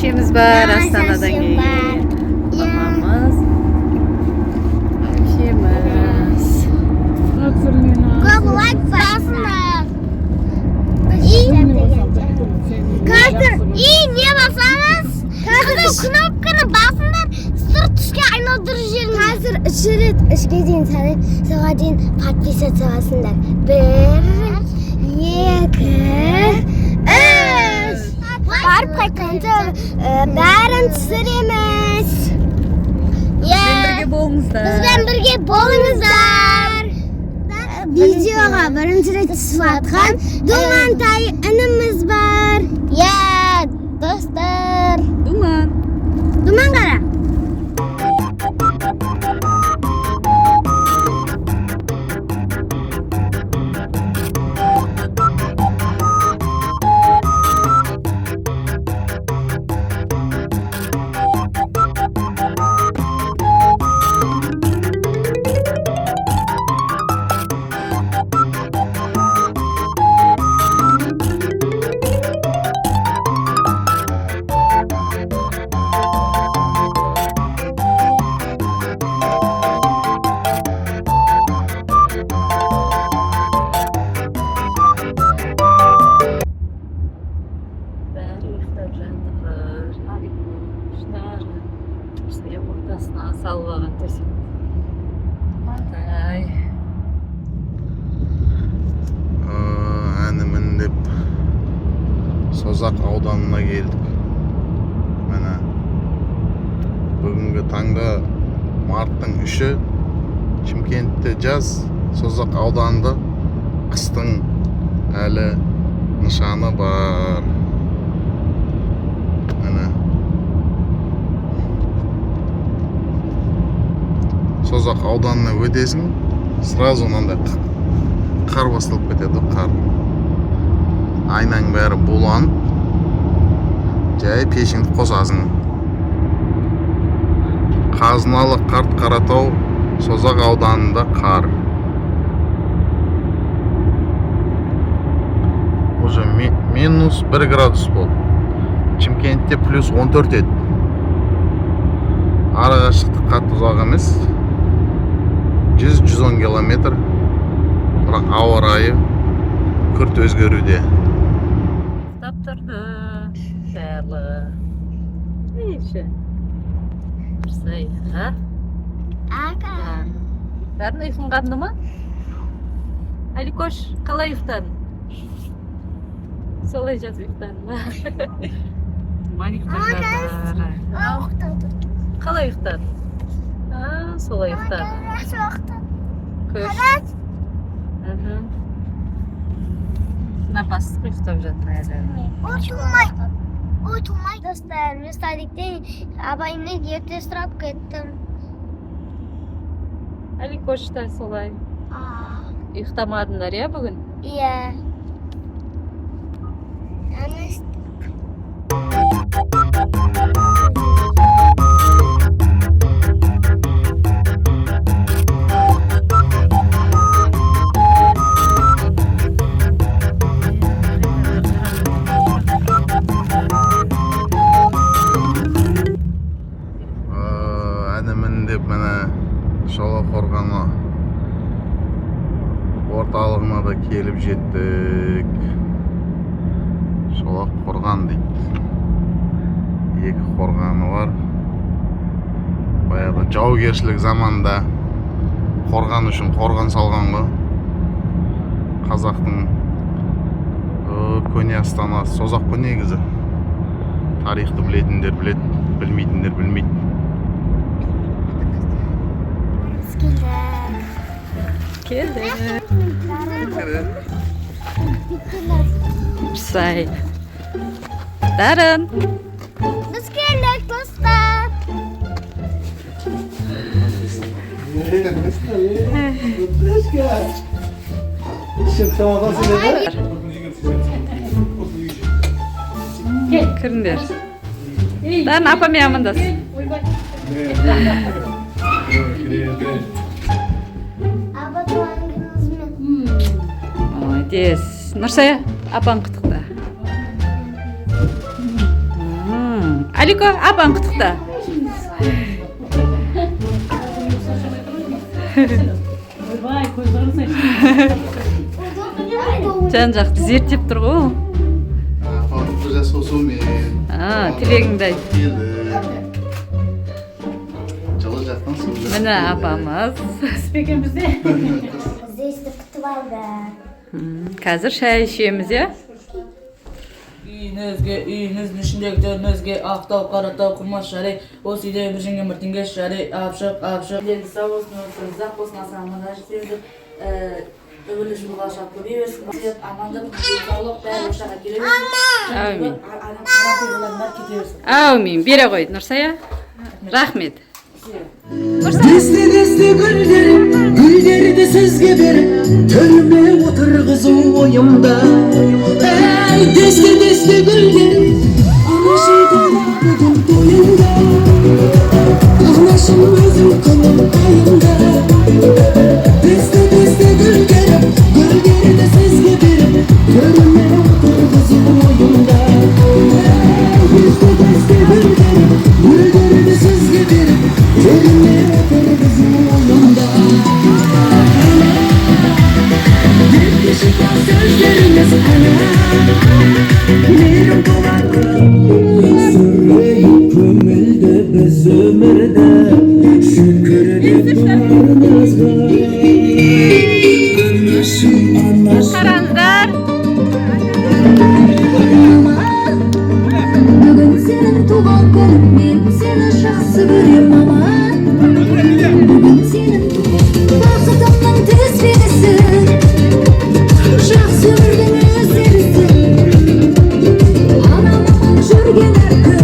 Ayşemiz var Astana'dan gelген. Mamamız. Ayşemiz. Like basınlar. İyi niye basanız? Kızım knopkаны basınlar. Sırt tuşga aynoldurur yerini. Hazır işga дейін sağa дейін подписаться басыңдар. 1, 2, 3. Барып қайтқанда бәрін түсіреміз. Bizden birge bolыңыздар. Bizden birge bolыңыздар. Видеоға бірінші рет түсіп жатқан Думантай ініміз бар. Достар. Думан. Думан қара. Әнімін деп Созақ ауданына келдік. Міне бүгінгі таңда марттың 3-і Шымкентте жаз, Созақ ауданында қыстың әлі нышаны бар. Міне Созақ ауданына өтесің, сразу мынандай қар басталып кетеді, қар. Айнаң бәрі буланып, жай пешіңді қосасың. Қазыналы қарт Қаратау, Созақ ауданында қар. Уже минус 1 градус болды. Шымкентте плюс 14 еді. Арақашықтық қатты ұзақ емес. 100-110 километр. Бірақ ауа райы күрт өзгеруде. Ұйықтап тұрды. Барлығы. Неше? Бірсай, ға? Ака. Бәрін ұйқынғанды ма? Аликош, қалай ұйықтадың? Солай жаз ұйықтадың ма? Қалай ұйықтадың? Солай ұйықтадың. Көш. Напасыз ұйықтап жатыр әлі. Отумай. Достар, мен садиктен абайымнан ерте сұрап кеттім. Аликош та солай. Ұйықтамадыңдар, я бүгін? Иә. Әнімін деп міне Шолаққорғаны орталығына да келіп жеттік. Шолаққорған дейді. 2 қорғаны бар. Баяғыда жаугершілік заманда қорған үшін қорған салған ғой. Қазақтың көне астанасы Созақ қой негізі. Тарихты білетіндер біледі, білмейтіндер білмейді. Келді. Бірсай. Дарын. Біз келдік, достар. Кіріңдер. Дарын апамен амандас. Аба туған күніңізбен. Молодец. Нұрсая, апаң құттықта. Алико, апаң құттықта. Жан жақты зерттеп тұр ғой ол. Тілегіңді айт. Міне апамыз. Бізде естіп күтіп алды. Қазір шай ішеміз, е? Үйіңіздің ішіндегі төріңізге ақтау, қаратау, құрмаш шари, осы үйде бір жеңген бір теңге шари, апшық. Денді сау болсын, зақ болсын, аса аманға жетеміз. Өбілі жұмылға шап көбей берсін. Амандық, саулық, бәрі ошаға келе берсін. Әумин, бере қой, Нұрсая. Рахмет. Десте гүлдерді сізге беріп, түрме отырғызу ойымда. Әй, десте гүлдер, анашым бүгін тойында, анашым өзім күнім айында. Десте гүлдерді сізге беріп, түрме отырғызу ойымда. Десте гүлдерді сізге беріп, түрме отырғызу ойымда. Шыққан сөздеріңіз әні, мейрім туған сүрейін көңілді біз өмірді, шүкірдеп туғаныңызға. Қараңыздар. Бүгін сенің туған күнің, мен сені жақсы көрем, мама. Бүгін сенің бақытымның тізбесі, жақсы өмірдің өздерісі. Анам аман жүрген әр күн.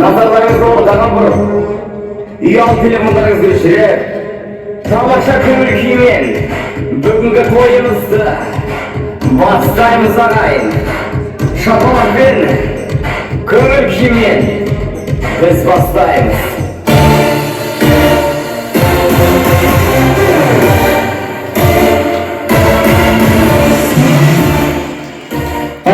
Назарларыңызды ортаға бұрып, ұялы телефондарыңызды өшіріп, тамаша көңіл күймен бүгінгі тойымызды бастаймыз ағайын. Шапалақпен, көңіл күймен біз бастаймыз.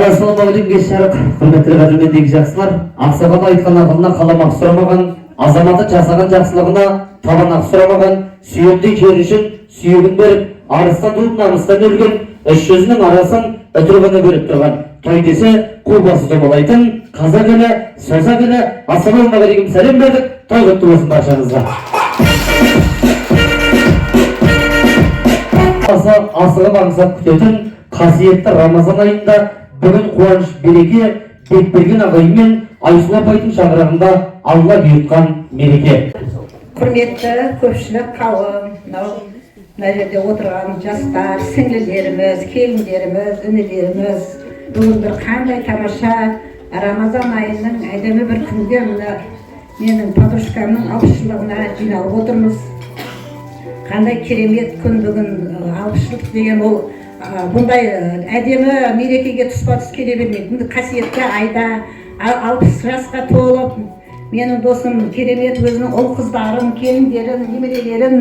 Ассалаумағалейкум, кеш жарық, құрметті қадірмендегі жақсылар. Ақсақал айтқан ақылына қаламақ сұрамаған, азаматы жасаған жақсылығына табанақ сұрамаған, сүйемдей жер үшін сүйегін беріп, арыстан туып намыстан өлген, үш жүзінің арасын үтіргіні көріп тұрған. Той десе қу басы домалайтын, қазақ елі, созақ елі, ассалаумағалейкум сәлем бердік, той құтты болсын баршаңызға. Асығы маңызап күтетін қасиетті Рамазан айында бүгін қуаныш береке Бекберген ағаймен Айсұлу апайдың шаңырағында Алла бұйыртқан мереке. Құрметті көпшілік қауым, мына жерде отырған жастар, сіңлілеріміз, келіндеріміз, інілеріміз, бүгін бір қандай тамаша Рамазан айының әдемі бір күнге менің подружкамның 60 жылдығына жиналып отырмыз. Қандай керемет күн бүгін, 60 жыл деген ол бұндай әдемі мерекеге тұспа-тұс келе бермейді. Қасиетті айда 60 жасқа толып, менің досым керемет өзінің ұл қыздарын, келіндерін, немерелерін,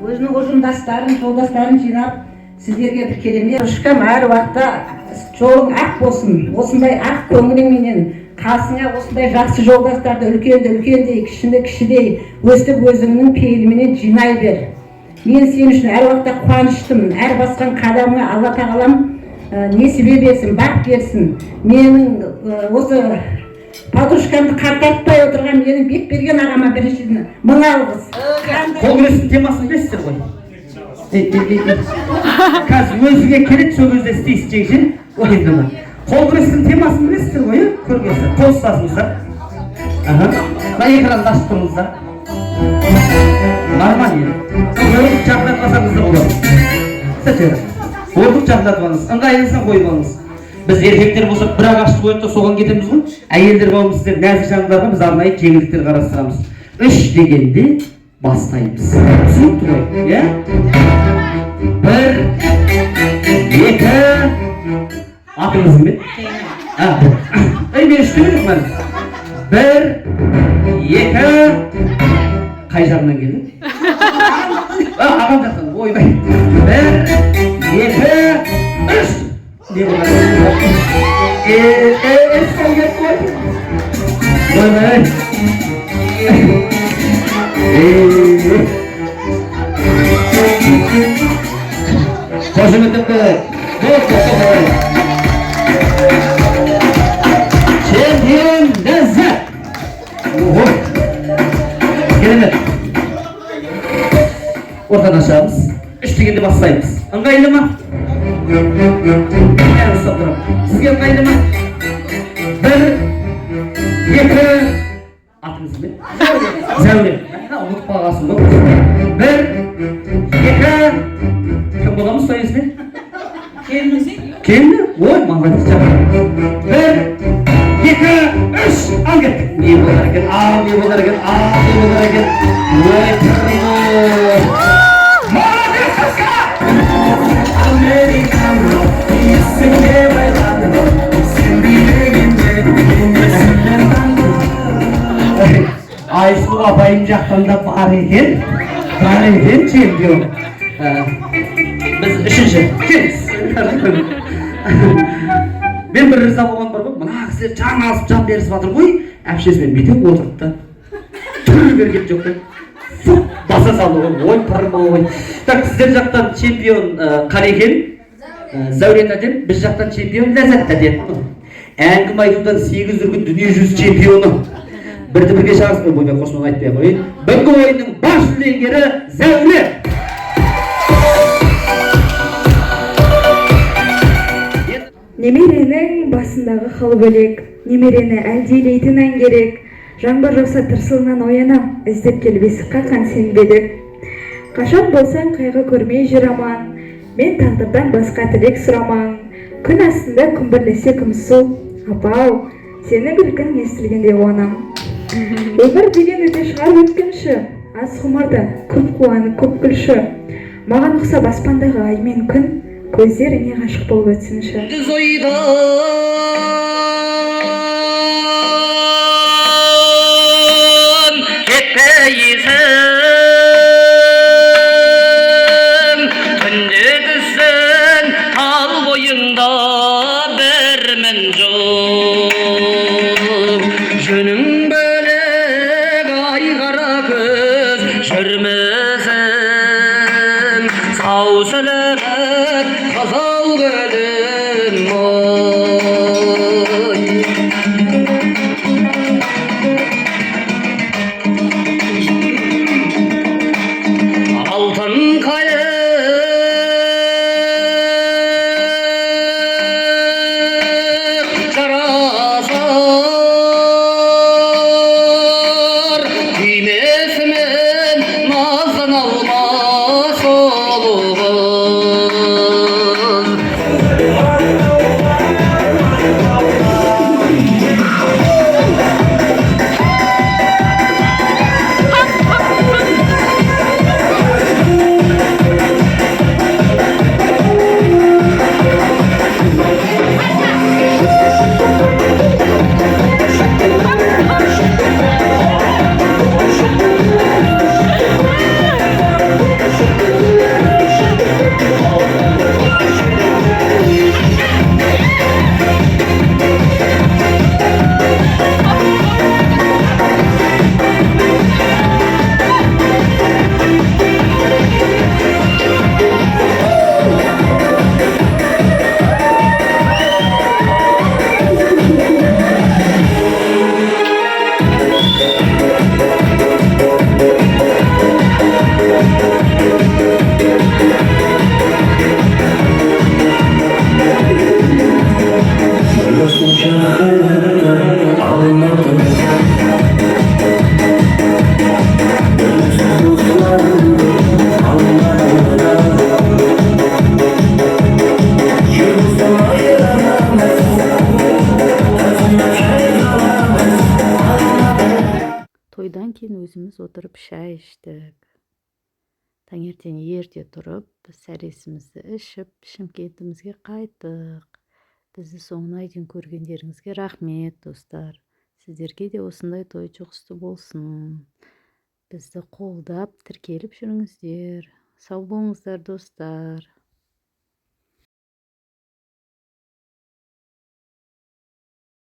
өзінің ұжымдастарын, жолдастарын жинап, сіздерге бір керемет ышқам әр уақытта жолың ақ болсын, осындай ақ көңіліңменен қасыңа осындай жақсы жолдастарды үлкенді үлкендей, кішіні кішідей өстіп өзіңнің пейіліменен жинай бер. Мен сен үшін әр уақытта қуаныштымын. Әр басқан қадамыңа Алла тағалам несібе берсін, бақ берсін. Менің осы подружкамды қартайтпай отырған менің Бекберген ағама біріншіден мың алғыс. Конгресстің темасын білесіздер ғой. Қазір өзіңе келеді, сол кезде істейсіз жегжен. Конгресстің темасын білесіздер ғой, көргесі. Қол ұстасыңыздар. Экранды ашып тұрыңыздар. Нормально. Ордық жақындатпасаңыздар болады. Ордық жақындатпаңыз, ыңғайлысын қойып алыңыз. Біз еркектер болсақ бір-ақ ашып қойып та соған кетеміз ғой. Әйелдер қауым сіздер нәзік жандарға біз арнайы жеңілдіктер қарастырамыз. 3 дегенде бастаймыз. Түсінікті ғой, иә? 1, 2, атыңыз кім еді? Мен үшті керек мәлі. 1, 2, қай жағынан келді? Ағам жақтан, ойбай. 1, 2, 3. Не болады? Сол кетті ғой. Ойбай. Қошеметімді чемпион ләззат. Керемет. Ортадан ашамыз. 3 дегенде бастаймыз. Ыңғайлы ма? Сізге ыңғайлы ма? 1, 2, атыңыз бе? Зәулем. Ұмытып қалғансың ғой. 1, 2, кім боламыз сояз бе? Келді? Ой, молодец жақын. 1, 2, 3, ал кет. Не болар екен? Не болар екен? Не болар екен? Ой, тұрмыз. Молодец, қасқа! Американлы, есіңе байлады, сен билегенде, есіңнен танды. Айсұлу апайым жақтан да бар екен чемпион. Біз үшінші. Мен бір риза болған бар ғой, мына кісілер жан алысып жан берісіп жатыр ғой, әпшесімен бүйтіп отырыпты. Түрі берген жоқ та. Баса салды ғой, ой пырмы ой. Так, сіздер жақтан чемпион Қарекен, Зәурен әдем, біз жақтан чемпион Ләззат әдем. Әңгіме айтудан 8 дүркін дүние жүзі чемпионы. Бірді бірге шағыспен боймен қосман айтпай қойын. Бүгінгі ойынның бас жүлдегері Зәурен. Немеренің басындағы халы бөлек, немерені әлдейлейтін ән керек. Жаңбыр жауса тырсылынан оянам, іздеп келіп есік қаққан сенбедік. Қашан болсаң қайғы көрмей жүр аман, мен тағдырдан басқа тілек сұраман. Күн астында күмбірлесе күмсу, апау, сені білгін естілгенде қуанам. Өмір деген өте шығар өткінші, аз ғұмырда көп қуаны көп күлші. Маған ұқсап аспандағы ай мен күн, көздеріңе ғашық болып өтсінші. кейін өзіміз отырып шай іштік. Таңертең ерте тұрып, біз сәресімізді ішіп, Шымкентімізге қайттық. Бізді соңынан дейін көргендеріңізге рахмет, достар. Сіздерге де осындай той жұғысты болсын. Бізді қолдап, тіркеліп жүріңіздер. Сау болыңыздар, достар.